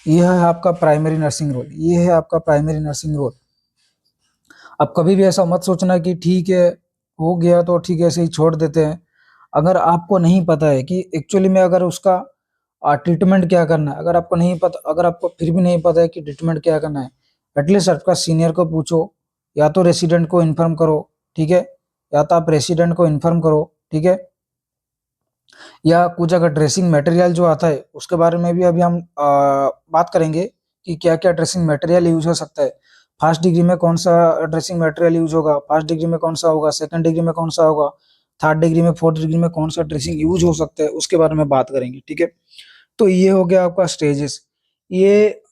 यह है आपका प्राइमरी नर्सिंग रोल, ये है आपका प्राइमरी नर्सिंग रोल। अब कभी भी ऐसा मत सोचना कि ठीक है हो गया तो ठीक है ऐसे ही छोड़ देते हैं। अगर आपको नहीं पता है कि एक्चुअली में अगर उसका ट्रीटमेंट क्या करना है, अगर आपको नहीं पता, अगर आपको फिर भी नहीं पता है कि ट्रीटमेंट क्या करना है, एटलीस्ट आपका सीनियर को पूछो, या तो रेसिडेंट को इन्फॉर्म करो। ठीक है, या तो आप रेसिडेंट को इन्फॉर्म करो। ठीक है, या कुछ अगर ड्रेसिंग मटेरियल जो आता है उसके बारे में भी अभी हम बात करेंगे कि क्या क्या ड्रेसिंग मटेरियल यूज हो सकता है। फर्स्ट डिग्री में कौन सा ड्रेसिंग मटेरियल यूज होगा, फर्स्ट डिग्री में कौन सा होगा, सेकंड डिग्री में कौन सा होगा, थर्ड डिग्री में, फोर्थ डिग्री में कौन सा ड्रेसिंग यूज हो सकता है, उसके बारे में बात करेंगे। ठीक है, तो ये हो गया आपका स्टेजेस। ये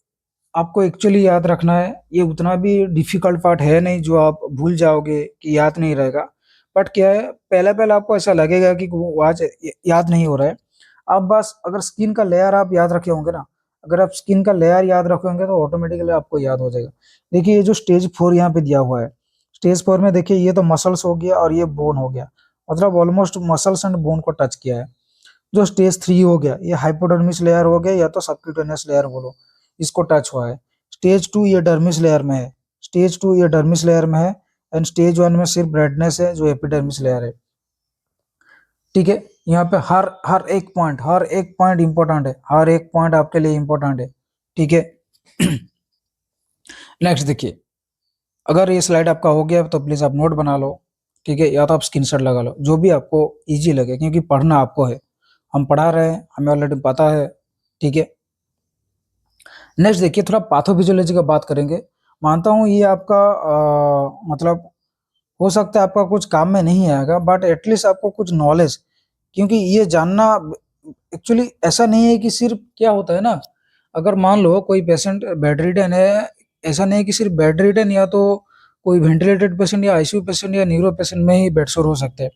आपको एक्चुअली याद रखना है, ये उतना भी डिफिकल्ट पार्ट है नहीं जो आप भूल जाओगे कि याद नहीं रहेगा। बट क्या है, पहले पहले आपको ऐसा लगेगा कि वो आज याद नहीं हो रहा है। आप बस अगर स्किन का लेयर आप याद रखे होंगे ना, अगर आप स्किन का लेयर याद रखोगे तो ऑटोमेटिकली आपको याद हो जाएगा। देखिए ये जो स्टेज फोर यहाँ पे दिया हुआ है, स्टेज फोर में देखिए ये तो मसल्स हो गया और ये बोन हो गया, मतलब ऑलमोस्ट मसल्स एंड बोन को टच किया है। जो स्टेज थ्री हो गया, ये हाइपोडर्मिस लेयर हो गया या तो सबक्यूटेनियस लेयर बोलो, इसको टच हुआ है। स्टेज टू ये डर्मिस लेयर में है, स्टेज टू ये डर्मिस लेयर में है, एंड स्टेज वन में सिर्फ रेडनेस है जो एपिडर्मिस लेयर है। ठीक है, यहाँ पे हर हर एक पॉइंट इंपॉर्टेंट है, हर एक पॉइंट आपके लिए इंपॉर्टेंट है। ठीक है, नेक्स्ट देखिए, अगर ये स्लाइड आपका हो गया तो प्लीज आप नोट बना लो। ठीक है, या तो आप स्क्रीनशॉट लगा लो, जो भी आपको इजी लगे, क्योंकि पढ़ना आपको है, हम पढ़ा रहे हैं, हमें ऑलरेडी पता है। ठीक है, नेक्स्ट देखिए थोड़ा पैथोफिजियोलॉजी का बात करेंगे। मानता हूँ ये आपका मतलब हो सकता है आपका कुछ काम में नहीं आएगा, बट एटलीस्ट आपको कुछ नॉलेज, क्योंकि ये जानना एक्चुअली ऐसा नहीं है कि सिर्फ क्या होता है ना, अगर मान लो कोई पेशेंट बेड रिडन है, ऐसा नहीं है कि सिर्फ बेड रिडन या तो कोई वेंटिलेटेड पेशेंट या आईसीयू पेशेंट या न्यूरो पेशेंट में ही बेड सोर हो सकते हैं।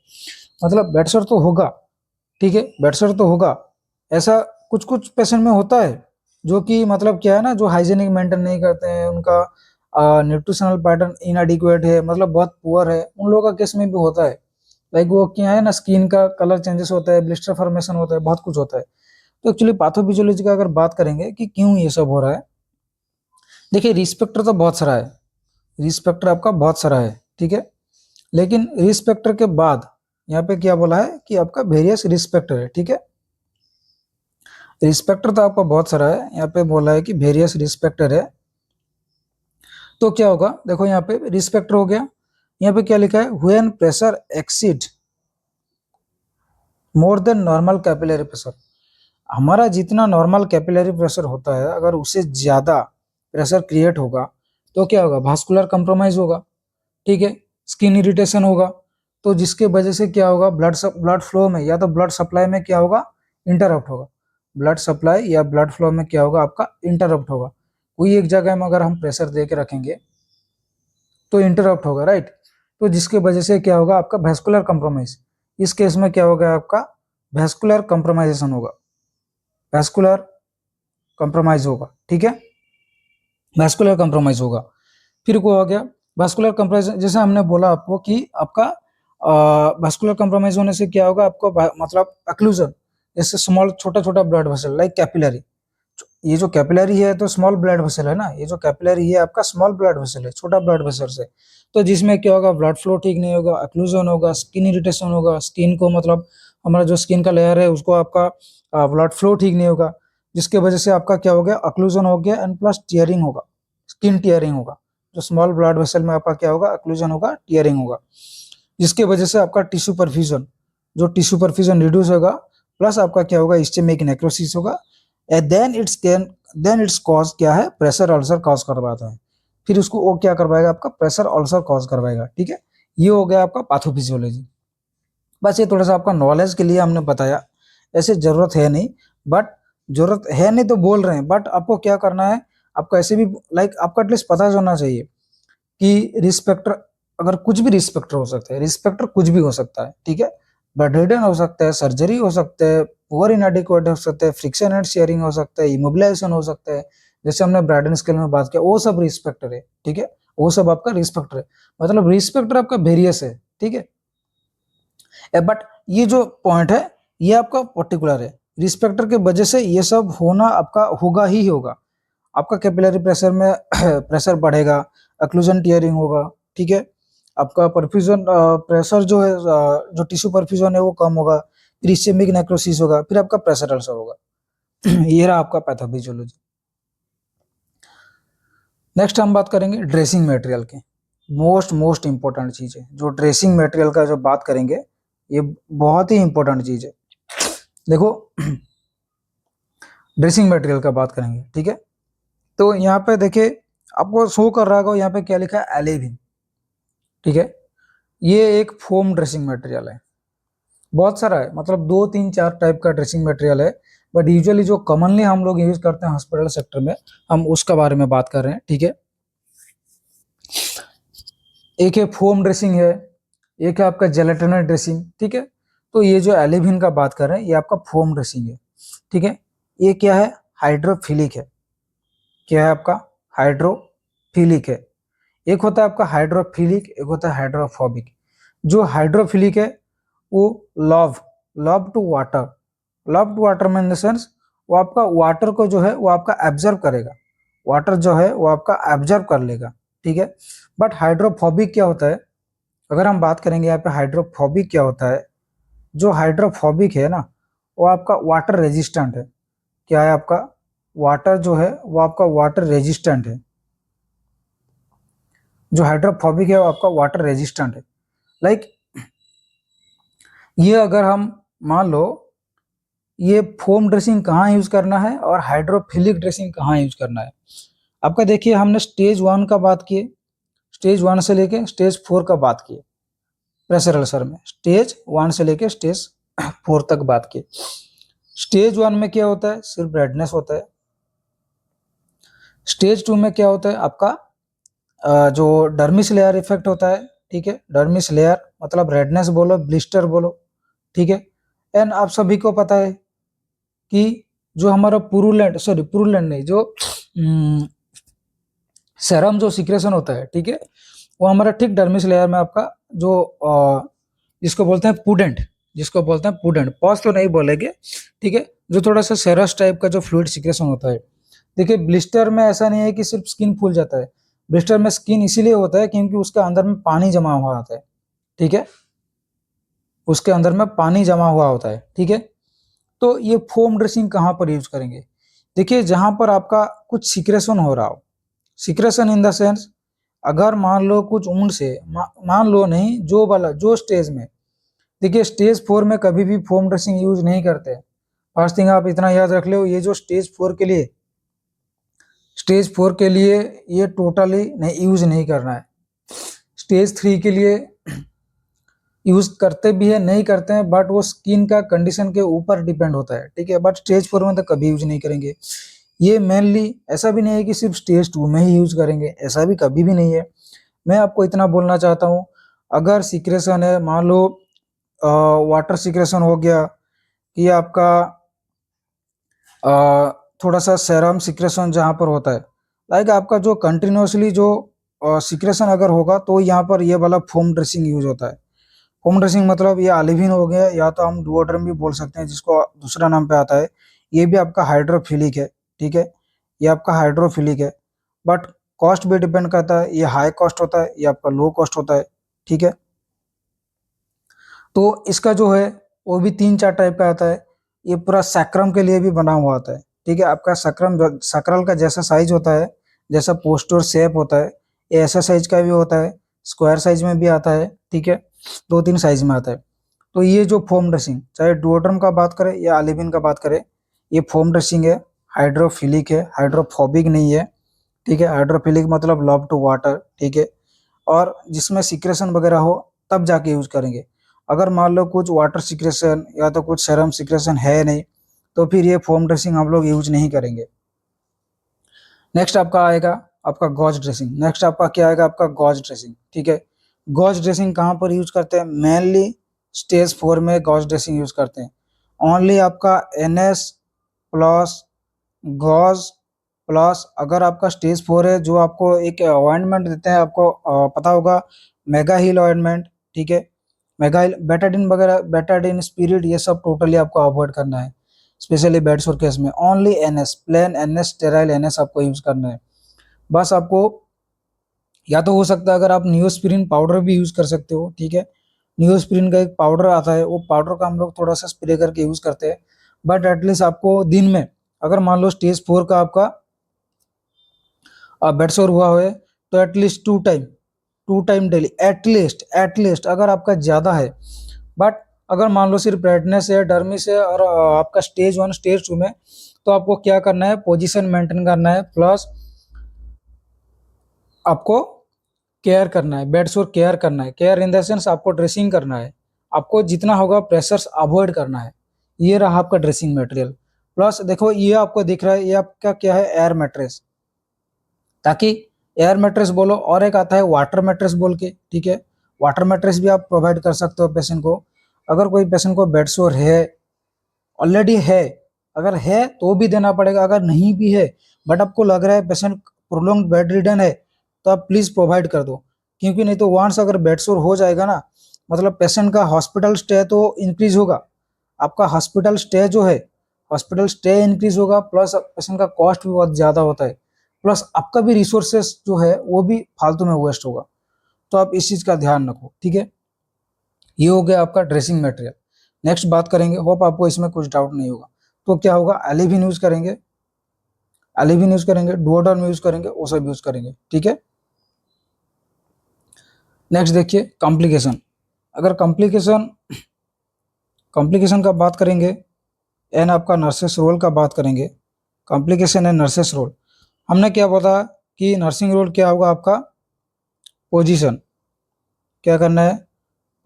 मतलब बेड सोर तो होगा, ठीक है, बेड सोर तो होगा। ऐसा कुछ कुछ पेशेंट में होता है जो कि मतलब क्या है ना, जो हाइजीनिक मेंटेन नहीं करते हैं, उनका न्यूट्रिशनल पैटर्न इनएडिक्वेट है, मतलब बहुत पुअर है, उन लोगों का केस में भी होता है। लाइक वो क्या है ना, स्किन का कलर चेंजेस होता है, ब्लिस्टर फॉर्मेशन होता है, बहुत कुछ होता है। तो एक्चुअली पैथोफिजियोलॉजी का अगर बात करेंगे कि क्यों ये सब हो रहा है, देखिए रिस्क फैक्टर तो बहुत सारा है, रिस्क फैक्टर आपका बहुत सारा है, ठीक है। लेकिन रिस्क फैक्टर के बाद यहाँ पे क्या बोला है कि आपका वेरियस रिस्क फैक्टर है, ठीक है। रिस्क फैक्टर तो आपका बहुत सारा है, यहाँ पे बोला है कि वेरियस रिस्क फैक्टर है। तो क्या होगा, देखो यहाँ पे रिस्क फैक्टर हो गया, यहाँ पे क्या लिखा है, when pressure exceed more than normal capillary pressure. हमारा जितना नॉर्मल कैपिलरी प्रेशर होता है, अगर उससे ज़्यादा प्रेशर क्रिएट होगा तो क्या होगा, भास्कुलर कंप्रोमाइज होगा, ठीक है, स्किन इरिटेशन होगा। तो जिसके वजह से क्या होगा, ब्लड फ्लो में या तो ब्लड सप्लाई में क्या होगा, इंटरप्ट होगा। ब्लड सप्लाई या ब्लड फ्लो में क्या होगा, आपका इंटरप्ट होगा। कोई एक जगह में अगर हम प्रेशर दे के रखेंगे तो इंटरप्ट होगा, राइट। तो जिसके वजह से क्या होगा, आपका वैस्कुलर कंप्रोमाइज। इस केस में क्या होगा, आपका वैस्कुलर कंप्रोमाइजेशन होगा, वैस्कुलर कंप्रोमाइज होगा, ठीक है, वैस्कुलर कंप्रोमाइज होगा। फिर को हो गया वैस्कुलर कंप्रोमाइज, जैसे हमने बोला आपको कि आपका वैस्कुलर कंप्रोमाइज होने से क्या होगा, आपको मतलब अक्लूजन, जैसे स्मॉल छोटा छोटा ब्लड वेसल लाइक कैपिलरी। ये जो कैपिलरी है तो स्मॉल ब्लड वेसल है ना, ये जो कैपिलरी है आपका स्मॉल ब्लड वेसल है, छोटा ब्लड वेसल से। तो जिसमें क्या होगा, ब्लड फ्लो ठीक नहीं होगा, अक्लूजन होगा, स्किन इरिटेशन होगा, स्किन को मतलब हमारा जो स्किन का लेयर है उसको आपका ब्लड फ्लो ठीक नहीं होगा, जिसके वजह से आपका क्या हो गया, अक्लूजन हो गया, एंड प्लस टीयरिंग होगा, स्किन टीयरिंग होगा। जो स्मॉल ब्लड वेसल में आपका क्या होगा, अक्लूजन होगा, टीयरिंग होगा, जिसके वजह से आपका टिश्यू परफ्यूजन, जो टिश्यू परफ्यूजन रिड्यूस होगा, प्लस आपका क्या होगा, इस्टेमिक नेक्रोसिस होगा। एंड देन इट्स कॉज क्या है, प्रेशर अल्सर कॉज करवाता है। फिर उसको वो क्या करवाएगा, आपका प्रेशर अल्सर कॉज करवाएगा, ठीक है। ये हो गया आपका पैथोफिजियोलॉजी। बस ये थोड़ा सा आपका नॉलेज के लिए हमने बताया, ऐसे जरूरत है नहीं, बट जरूरत है नहीं तो बोल रहे हैं, बट आपको क्या करना है, आपको ऐसे भी लाइक आपको एटलीस्ट पता होना चाहिए कि रिस्पेक्टर, अगर कुछ भी रिस्पेक्टर हो सकता है, रिस्पेक्टर कुछ भी हो सकता है, ठीक है। बेड रिडन हो सकता है, सर्जरी हो सकता है, पुअर इनएडिक्वेट हो सकता है, फ्रिक्शन एंड शेयरिंग हो सकता है, इमोबिलाइजेशन हो सकता है, जैसे हमने ब्राइडन स्केल में बात किया, वो सब रिस्पेक्टर है, ठीक है। वो सब आपका रिस्पेक्टर है, मतलब रिस्पेक्टर आपका वेरियस है, ठीक है। बट ये जो पॉइंट है ये आपका पर्टिकुलर है, रिस्पेक्टर के वजह से ये सब होना आपका होगा ही होगा। आपका कैपिलरी प्रेशर में प्रेशर बढ़ेगा, अक्लूजन टीयरिंग होगा, ठीक है। आपका परफ्यूजन प्रेशर जो है जो टिश्यू परफ्यूजन है वो कम होगा, फिर इस्चेमिक नेक्रोसिस होगा, फिर आपका प्रेशर अल्सर होगा। ये रहा आपका पैथोफिजियोलॉजी। नेक्स्ट हम बात करेंगे ड्रेसिंग मटेरियल की। मोस्ट इंपॉर्टेंट चीज़ है, जो ड्रेसिंग मटेरियल का जो बात करेंगे, ये बहुत ही इंपॉर्टेंट चीज़ है। देखो ड्रेसिंग मटेरियल का बात करेंगे, ठीक है। तो यहाँ पे देखिए आपको शो कर रहा होगा, यहाँ पे क्या लिखा है, एलेविन, ठीक है। ये एक फोम ड्रेसिंग मटेरियल है, बहुत सारा है, मतलब 2 3 4 टाइप का ड्रेसिंग मटेरियल है, बट यूजुअली जो कॉमनली हम लोग यूज करते हैं हॉस्पिटल सेक्टर में, हम उसका बारे में बात कर रहे हैं, ठीक है। एक है फोम ड्रेसिंग है, एक है आपका जेलेटिनर ड्रेसिंग, ठीक है। तो ये जो एलेविन का बात कर रहे हैं ये आपका फोम ड्रेसिंग है, ठीक है। ये क्या है, हाइड्रोफिलिक है, क्या है आपका, हाइड्रोफिलिक है। एक होता है आपका हाइड्रोफिलिक, एक होता है हाइड्रोफोबिक। जो हाइड्रोफिलिक है वो love love to water, love to water में इन द सेंस वो आपका वाटर को जो है वो आपका एब्जर्व करेगा, वाटर जो है वो आपका एब्जर्व कर लेगा, ठीक है। बट हाइड्रोफोबिक क्या होता है, अगर हम बात करेंगे यहाँ पे हाइड्रोफोबिक क्या होता है, जो हाइड्रोफोबिक है ना वो आपका वाटर रेजिस्टेंट है। क्या है आपका, वाटर जो है वो आपका वाटर रेजिस्टेंट है। जो हाइड्रोफोबिक है वो आपका वाटर रेजिस्टेंट है। लाइक ये अगर हम मान लो ये फोम ड्रेसिंग कहाँ यूज करना है और हाइड्रोफिलिक ड्रेसिंग कहाँ यूज करना है। आपका देखिए हमने स्टेज 1 का बात किए, स्टेज 1 से लेके स्टेज 4 का बात किए प्रेशर अल्सर में, स्टेज 1 से लेके स्टेज 4 तक बात की। स्टेज 1 में क्या होता है, सिर्फ रेडनेस होता है। स्टेज 2 में क्या होता है आपका जो डर्मिस लेयर इफेक्ट होता है, ठीक है, डर्मिस लेयर मतलब रेडनेस बोलो, ब्लिस्टर बोलो, ठीक है। एंड आप सभी को पता है कि जो हमारा पुरुलेंट नहीं, जो सेरम जो सिक्रेशन होता है, ठीक है, वो हमारा ठीक डर्मिस लेयर में आपका जो जिसको बोलते हैं पुडेंट, जिसको बोलते हैं पुडेंट, पॉज तो नहीं बोलेंगे, ठीक है, जो थोड़ा सा सेरस टाइप का जो फ्लूइड सिक्रेशन होता है। देखिए ब्लिस्टर में ऐसा नहीं है कि सिर्फ स्किन फूल जाता है, ब्लिस्टर में स्किन इसीलिए होता है क्योंकि उसके अंदर में पानी जमा हुआ होता है, ठीक है, उसके अंदर में पानी जमा हुआ होता है, ठीक है। तो ये फोम ड्रेसिंग कहाँ पर यूज करेंगे, देखिए जहां पर आपका कुछ सिक्रेशन हो रहा हो, सिक्रेशन इन द सेंस अगर मान लो कुछ ऊंड से मान लो नहीं, जो वाला जो स्टेज में, देखिए स्टेज 4 में कभी भी फोम ड्रेसिंग यूज नहीं करते। फर्स्ट थिंग आप इतना याद रख लो, ये जो स्टेज 4 के लिए ये टोटली नहीं यूज नहीं करना है। स्टेज 3 के लिए यूज करते भी है, नहीं करते हैं, बट वो स्किन का कंडीशन के ऊपर डिपेंड होता है, ठीक है, बट स्टेज 4 में तो कभी यूज नहीं करेंगे। ये मेनली ऐसा भी नहीं है कि सिर्फ स्टेज 2 में ही यूज करेंगे, ऐसा भी कभी भी नहीं है। मैं आपको इतना बोलना चाहता हूँ, अगर सिक्रेशन है, मान लो वाटर सिक्रेशन हो गया, कि आपका थोड़ा सा सेरम सिक्रेशन जहाँ पर होता है, लाइक आपका जो कंटिन्यूसली जो सिक्रेशन अगर होगा तो यहाँ पर ये वाला फोम ड्रेसिंग यूज होता है। फोम ड्रेसिंग मतलब ये ऑलिविन हो गया, या तो हम डुओड्रम भी बोल सकते हैं जिसको दूसरा नाम पे आता है। ये भी आपका हाइड्रोफिलिक है, ठीक है, ये आपका हाइड्रोफिलिक है, बट कॉस्ट भी डिपेंड करता है, ये हाई कॉस्ट होता है, ये आपका लो कॉस्ट होता है, ठीक है। तो इसका जो है वो भी 3-4 टाइप का आता है। ये पूरा सैक्रम के लिए भी बना हुआ आता है, ठीक है, आपका सक्रल का जैसा साइज होता है, जैसा पोस्टर शेप होता है, ये ऐसा साइज का भी होता है, स्क्वायर साइज में भी आता है, ठीक है, 2-3 साइज में आता है। तो ये जो फोम ड्रेसिंग, चाहे डुओड्रम का बात करें या ऑलिविन का बात करें, ये फोम ड्रेसिंग है, हाइड्रोफिलिक है, हाइड्रोफोबिक नहीं है, ठीक है। हाइड्रोफिलिक मतलब लव टू वाटर, ठीक है, और जिसमें सिक्रेशन वगैरह हो तब जाके यूज करेंगे। अगर मान लो कुछ वाटर सिक्रेशन या तो कुछ सेरम सिक्रेशन है नहीं, तो फिर ये फोम ड्रेसिंग हम लोग यूज नहीं करेंगे। नेक्स्ट आपका आएगा आपका गॉज ड्रेसिंग। नेक्स्ट आपका क्या आएगा, आपका गॉज ड्रेसिंग, ठीक है। गॉज ड्रेसिंग कहाँ पर यूज करते हैं, मेनली स्टेज 4 में गॉज ड्रेसिंग यूज करते हैं। ओनली आपका NS प्लस गॉज प्लस, अगर आपका स्टेज 4 है, जो आपको एक ऑइंटमेंट देते हैं, आपको पता होगा, मेगा हील ऑइंटमेंट, ठीक है, मेगा हील, बेटाडीन वगैरह, बेटाडीन स्पिरिट, ये सब टोटली आपको अवॉइड करना है, स्पेशली बेड सोर केस में। Only NS, plain NS, sterile NS आपको यूज करना है। बस आपको, या तो हो सकता है अगर आप नियोस्पिरिन पाउडर भी यूज कर सकते हो, ठीक है, नियोस्पिरिन का एक पाउडर आता है, वो पाउडर का हम लोग थोड़ा सा स्प्रे करके यूज करते हैं। बट एटलीस्ट आपको दिन में, अगर मान लो स्टेज 4 का आपका बेड सोर हुआ है, तो at least to time daily, at least अगर आपका ज़्यादा है। बट अगर मान लो सिर्फ रेडनेस है, डर्मिस है, और आपका स्टेज 1 स्टेज 2 में, तो आपको क्या करना है, पोजीशन मेंटेन करना है, प्लस आपको केयर करना है, बेड सोर केयर करना है, केयर इन द सेंस आपको ड्रेसिंग करना है, आपको जितना होगा प्रेशर्स अवॉइड करना है। ये रहा आपका ड्रेसिंग मटेरियल। प्लस देखो ये आपको दिख रहा है, ये आपका क्या है, एयर मैट्रेस, ताकि एयर मैट्रेस बोलो, और एक आता है वाटर मैट्रेस बोल के, ठीक है, वाटर मैट्रेस भी आप प्रोवाइड कर सकते हो पेशेंट को। अगर कोई पेशेंट को बेड सोर है, ऑलरेडी है, अगर है तो भी देना पड़ेगा, अगर नहीं भी है बट आपको लग रहा है पेशेंट प्रोलॉन्ग बेड रिडन है, तो आप प्लीज प्रोवाइड कर दो, क्योंकि नहीं तो वंस अगर बेड सोर हो जाएगा ना, मतलब पेशेंट का हॉस्पिटल स्टे तो इंक्रीज होगा, आपका हॉस्पिटल स्टे जो है, हॉस्पिटल स्टे इंक्रीज होगा, प्लस पेशेंट का कॉस्ट भी बहुत ज़्यादा होता है, प्लस आपका भी रिसोर्सेस जो है वो भी फालतू में वेस्ट होगा। तो आप इस चीज़ का ध्यान रखो, ठीक है। ये हो गया आपका ड्रेसिंग मटेरियल। नेक्स्ट बात करेंगे, होप आपको इसमें कुछ डाउट नहीं होगा। तो क्या होगा, एलिविन यूज करेंगे, एलिविन यूज करेंगे, डुओडर्म यूज करेंगे, वो सब यूज करेंगे, ठीक है। नेक्स्ट देखिए कॉम्प्लिकेशन। अगर कॉम्प्लिकेशन कॉम्प्लिकेशन का बात करेंगे, एन आपका नर्सेस रोल का बात करेंगे, कॉम्प्लिकेशन एंड नर्सेस रोल। हमने क्या बताया कि नर्सिंग रोल क्या होगा आपका, पोजीशन, क्या करना है,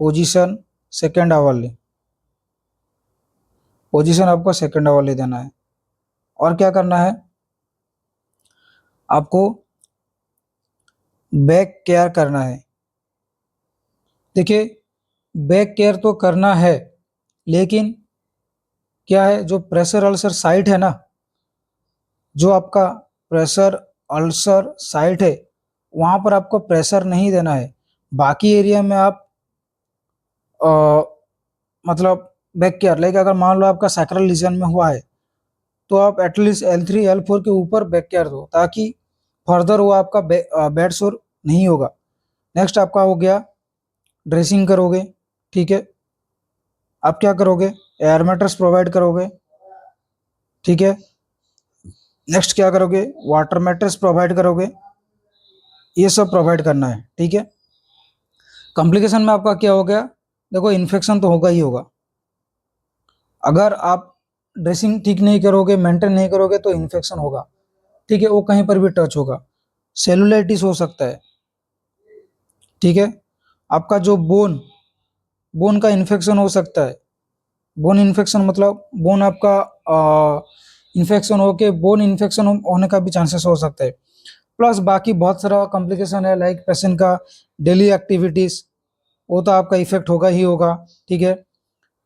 पोजीशन सेकेंड आवरली, पोजीशन आपको सेकेंड आवरली देना है। और क्या करना है आपको, बैक केयर करना है। देखिए बैक केयर तो करना है, लेकिन क्या है, जो प्रेशर अल्सर साइट है ना, जो आपका प्रेशर अल्सर साइट है, वहां पर आपको प्रेशर नहीं देना है। बाकी एरिया में आप अ, मतलब बैक केयर, लाइक अगर मान लो आपका सैक्रल रीजन में हुआ है, तो आप एटलीस्ट L3 L4 के ऊपर बैक केयर दो, ताकि फर्दर वो आपका बेड सोर नहीं होगा। नेक्स्ट आपका हो गया ड्रेसिंग करोगे, ठीक है। आप क्या करोगे, एयर मैट्रेस प्रोवाइड करोगे, ठीक है। नेक्स्ट क्या करोगे, वाटर मैट्रेस प्रोवाइड करोगे, ये सब प्रोवाइड करना है, ठीक है। कॉम्प्लिकेशन में आपका क्या हो गया, देखो इन्फेक्शन तो होगा ही होगा। अगर आप ड्रेसिंग ठीक नहीं करोगे, मेंटेन नहीं करोगे, तो इन्फेक्शन होगा, ठीक है। वो कहीं पर भी टच होगा, सेलुलाइटिस हो सकता है, ठीक है। आपका जो बोन, बोन का इन्फेक्शन हो सकता है। बोन इन्फेक्शन मतलब बोन आपका इन्फेक्शन होके बोन इन्फेक्शन होने का भी चांसेस हो सकता है। प्लस बाकी बहुत सारा कॉम्प्लिकेशन है, लाइक पेशेंट का डेली एक्टिविटीज, वो तो आपका इफेक्ट होगा ही होगा, ठीक है।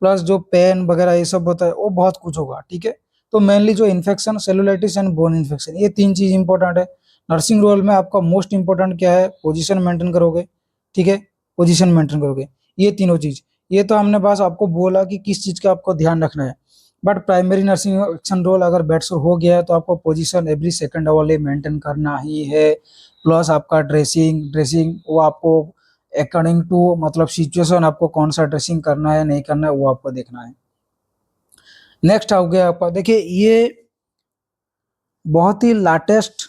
प्लस जो पेन वगैरह ये सब होता है, वो बहुत कुछ होगा, ठीक है। तो मेनली जो infection, cellulitis and bone infection, ये तीन चीज इंपॉर्टेंट है। नर्सिंग रोल में आपका मोस्ट इंपॉर्टेंट क्या है, पोजीशन मेंटेन करोगे, ठीक है, पोजीशन मेंटेन करोगे, ये तीनों चीज। ये तो हमने बस आपको बोला कि किस चीज का आपको ध्यान रखना है। But primary nursing action role अगर बेड सोर हो गया है, तो आपको position every second hour maintain करना ही है। प्लस आपका ड्रेसिंग, ड्रेसिंग वो आपको अकॉर्डिंग टू मतलब सिचुएशन, आपको कौन सा ड्रेसिंग करना है नहीं करना है, वो आपको देखना है। नेक्स्ट हो गया आपका, देखिए ये बहुत ही लेटेस्ट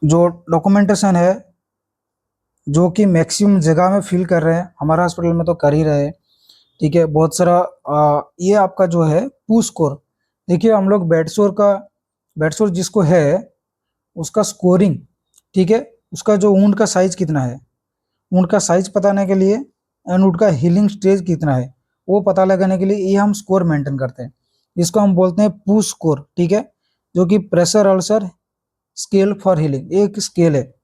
जो डॉक्यूमेंटेशन है, जो कि मैक्सिमम जगह में फील कर रहे हैं, हमारा हॉस्पिटल में तो कर ही रहे हैं, ठीक है। बहुत सारा ये आपका जो है पू स्कोर, देखिए हम लोग बेड सोर जिसको है उसका स्कोरिंग, ठीक है, उसका जो वुंड का साइज कितना है, वुंड का साइज बताने के लिए एंड वुंड का हीलिंग स्टेज कितना है, वो पता लगाने के लिए ये हम स्कोर मेंटेन करते हैं। इसको हम बोलते हैं पू स्कोर, ठीक है, जो कि pressure ulcer scale for healing एक स्केल है।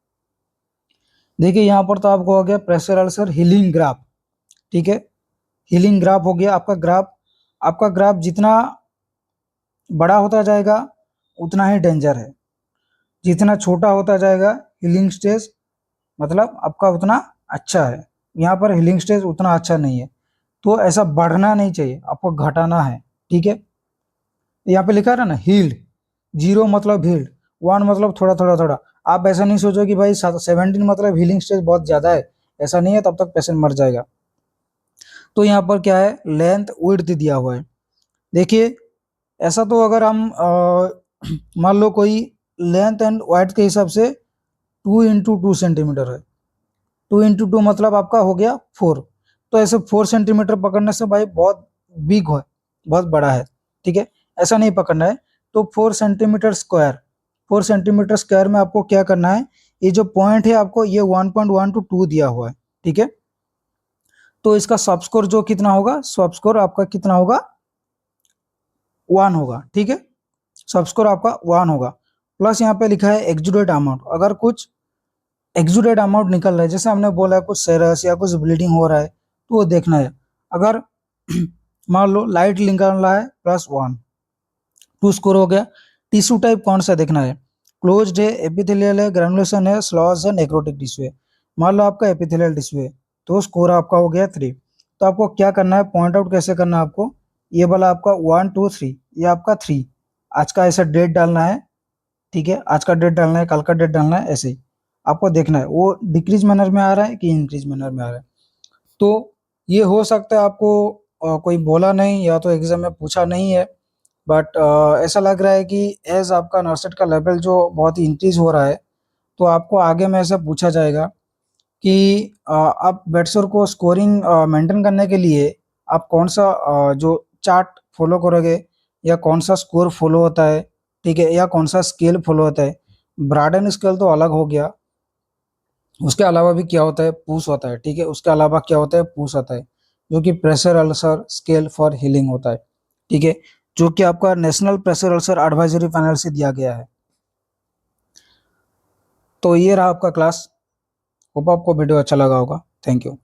देखिए यहाँ पर तो आपको हो गया प्रेशर अल्सर हीलिंग ग्राफ, ठीक है। हीलिंग ग्राफ हो गया आपका ग्राफ। आपका ग्राफ जितना बड़ा होता जाएगा उतना ही डेंजर है, जितना छोटा होता जाएगा हीलिंग स्टेज मतलब आपका उतना अच्छा है। यहाँ पर हीलिंग स्टेज उतना अच्छा नहीं है, तो ऐसा बढ़ना नहीं चाहिए, आपको घटाना है, ठीक है। यहाँ पे लिखा है ना हील्ड, 0 मतलब हील्ड, 1 मतलब थोड़ा थोड़ा थोड़ा। आप ऐसा नहीं सोचो कि भाई 17 मतलब हीलिंग स्टेज बहुत ज्यादा है, ऐसा नहीं है, तब तक पेशेंट मर जाएगा। तो यहाँ पर क्या है, लेंथ विड्थ दिया हुआ है। देखिए ऐसा तो अगर हम मान लो कोई लेंथ एंड वाइड के हिसाब से 2 × 2 सेंटीमीटर है, 2 × 2 मतलब आपका हो गया 4। तो ऐसे 4 सेंटीमीटर पकड़ने से भाई बहुत बिग है, बहुत बड़ा है, ठीक है, ऐसा नहीं पकड़ना है। तो 4 सेंटीमीटर स्क्वायर, 4 सेंटीमीटर स्क्वायर में आपको क्या करना है, ये जो पॉइंट है आपको ये 1.1 to 2 दिया हुआ है, ठीक है। तो इसका सब स्कोर जो कितना होगा, सब स्कोर आपका कितना होगा, 1 होगा, ठीक है। सब स्कोर आपका 1 होगा। प्लस यहाँ पे लिखा है एक्सुडेट अमाउंट, अगर कुछ एक्सुडेट अमाउंट निकल रहा है, जैसे हमने बोला है कुछ सेरस या कुछ ब्लीडिंग हो रहा है, तो वो देखना है। अगर मान लो लाइट निकल रहा है +1, 2 स्कोर हो गया। टिश्यू टाइप कौन सा देखना है, क्लोज्ड है, एपिथेलियल है, ग्रेनुलेशन है, स्लॉज है, नेक्रोटिक टिश्यू है। मान लो आपका एपिथेलियल टिश्यू है, तो स्कोर आपका हो गया 3। तो आपको क्या करना है, पॉइंट आउट कैसे करना है आपको, ये वाला आपका 1 2 3, ये आपका 3, आज का ऐसा डेट डालना है, ठीक है, आज का डेट डालना है, कल का डेट डालना है, ऐसे ही आपको देखना है वो डिक्रीज मैनर में आ रहा है कि इंक्रीज मैनर में आ रहा है। तो ये हो सकता है आपको कोई बोला नहीं या तो एग्जाम में पूछा नहीं है, बट ऐसा लग रहा है कि एज आपका नर्सेट का लेवल जो बहुत ही इंक्रीज हो रहा है, तो आपको आगे में ऐसा पूछा जाएगा कि आप बेडसोर को स्कोरिंग मेंटेन करने के लिए आप कौन सा जो चार्ट फॉलो करोगे या कौन सा स्कोर फॉलो होता है, ठीक है, या कौन सा स्केल फॉलो होता है। ब्राडन स्केल तो अलग हो गया, उसके अलावा भी क्या होता है, पुश होता है, ठीक है, उसके अलावा क्या होता है, पुश होता है, जो कि pressure ulcer scale for healing होता है, ठीक है, जो कि आपका national pressure ulcer advisory panel से दिया गया है। तो ये रहा आपका क्लास। होप आपको वीडियो अच्छा लगा होगा। Thank you.